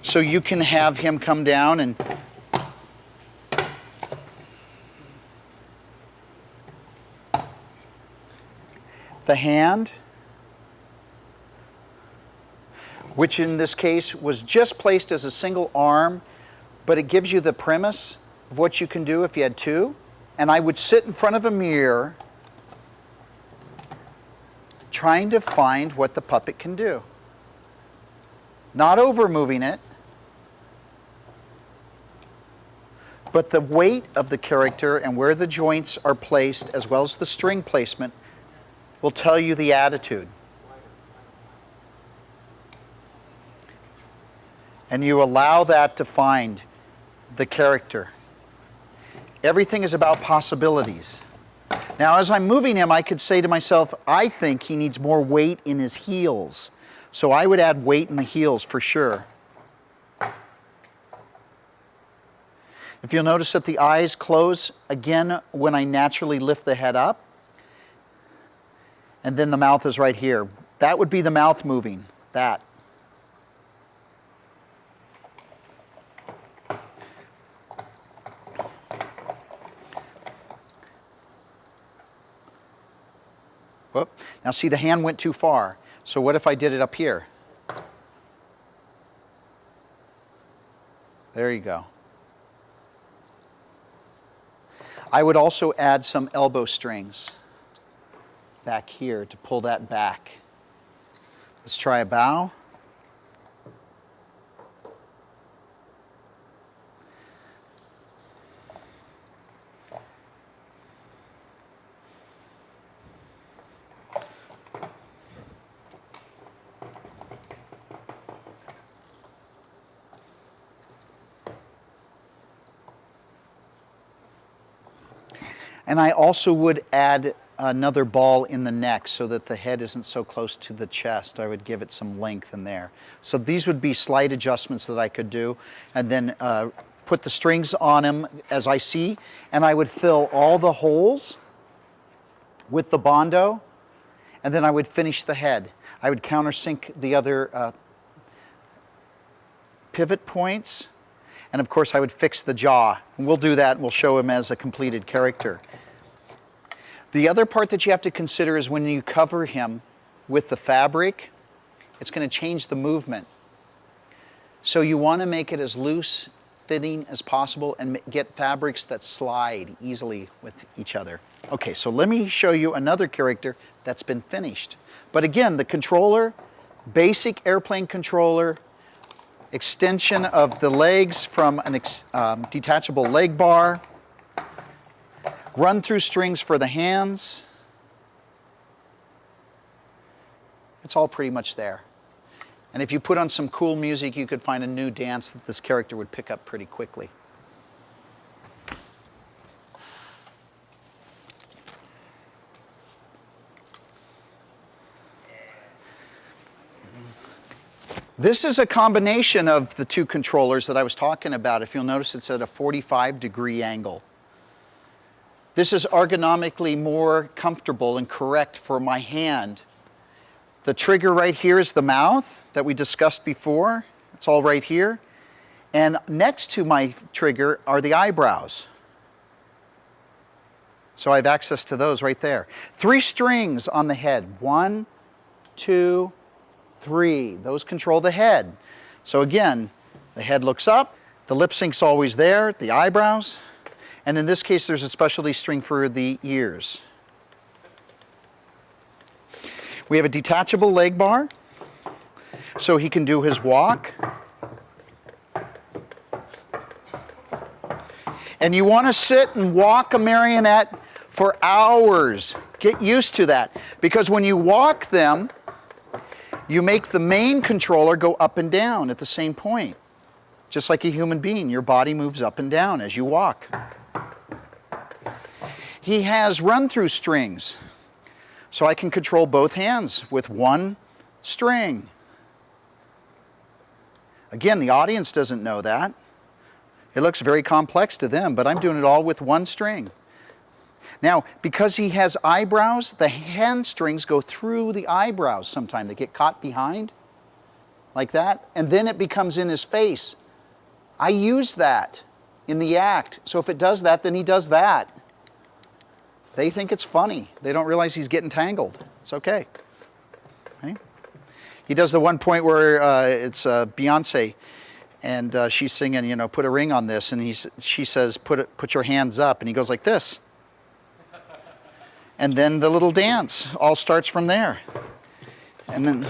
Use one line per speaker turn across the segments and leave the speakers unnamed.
So you can have him come down and the hand, which in this case was just placed as a single arm, but it gives you the premise of what you can do if you had two. And I would sit in front of a mirror trying to find what the puppet can do. Not over moving it, but the weight of the character and where the joints are placed, as well as the string placement, will tell you the attitude. And you allow that to find the character. Everything is about possibilities. Now, as I'm moving him, I could say to myself, I think he needs more weight in his heels. So I would add weight in the heels for sure. If you'll notice that the eyes close again when I naturally lift the head up, and then the mouth is right here. That would be the mouth moving, that. Whoop. Now see, the hand went too far. So what if I did it up here? There you go. I would also add some elbow strings back here to pull that back. Let's try a bow. And I also would add another ball in the neck so that the head isn't so close to the chest. I would give it some length in there. So these would be slight adjustments that I could do, and then put the strings on him as I see, and I would fill all the holes with the Bondo, and then I would finish the head. I would countersink the other pivot points, and of course I would fix the jaw. And we'll do that, and we'll show him as a completed character. The other part that you have to consider is when you cover him with the fabric, it's going to change the movement. So you want to make it as loose fitting as possible and get fabrics that slide easily with each other. Okay, so let me show you another character that's been finished. But again, the controller, basic airplane controller, extension of the legs from an detachable leg bar, run-through strings for the hands. It's all pretty much there. And if you put on some cool music, you could find a new dance that this character would pick up pretty quickly. This is a combination of the two controllers that I was talking about. If you'll notice, it's at a 45-degree angle. This is ergonomically more comfortable and correct for my hand. The trigger right here is the mouth that we discussed before. It's all right here. And next to my trigger are the eyebrows. So I have access to those right there. 3 strings on the head. 1, 2, 3. Those control the head. So again, the head looks up, the lip sync's always there, the eyebrows, and in this case there's a specialty string for the ears. We have a detachable leg bar, so he can do his walk. And you want to sit and walk a marionette for hours. Get used to that, because when you walk them, you make the main controller go up and down at the same point. Just like a human being, your body moves up and down as you walk. He has run-through strings, so I can control both hands with one string. Again, the audience doesn't know that. It looks very complex to them, but I'm doing it all with one string. Now, because he has eyebrows, the hand strings go through the eyebrows sometimes. They get caught behind. like that, and then it becomes in his face. I use that in the act. So if it does that, then he does that. They think it's funny. They don't realize he's getting tangled. It's okay. Okay? He does the one point where it's Beyonce, and she's singing, you know, put a ring on this, and she says, put your hands up, and he goes like this. And then the little dance all starts from there. And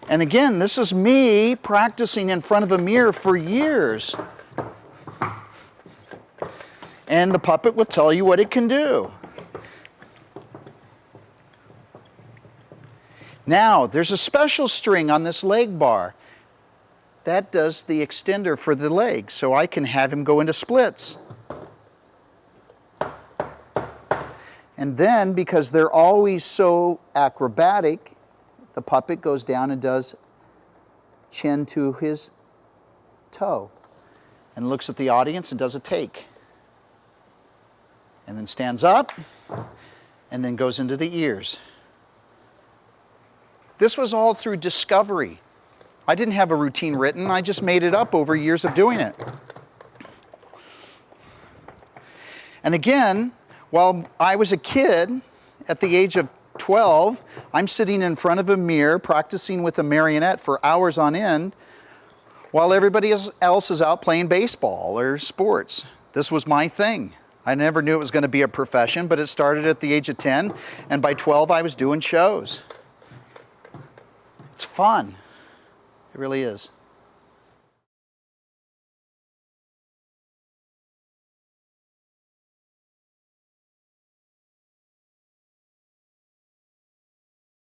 again, this is me practicing in front of a mirror for years. And the puppet will tell you what it can do. Now, there's a special string on this leg bar. That does the extender for the leg, so I can have him go into splits. And then, because they're always so acrobatic, the puppet goes down and does chin to his toe and looks at the audience and does a take. And then stands up and then goes into the ears. This was all through discovery. I didn't have a routine written, I just made it up over years of doing it. And again, while I was a kid, at the age of 12, I'm sitting in front of a mirror practicing with a marionette for hours on end while everybody else is out playing baseball or sports. This was my thing. I never knew it was going to be a profession, but it started at the age of 10, and by 12 I was doing shows. It's fun. It really is.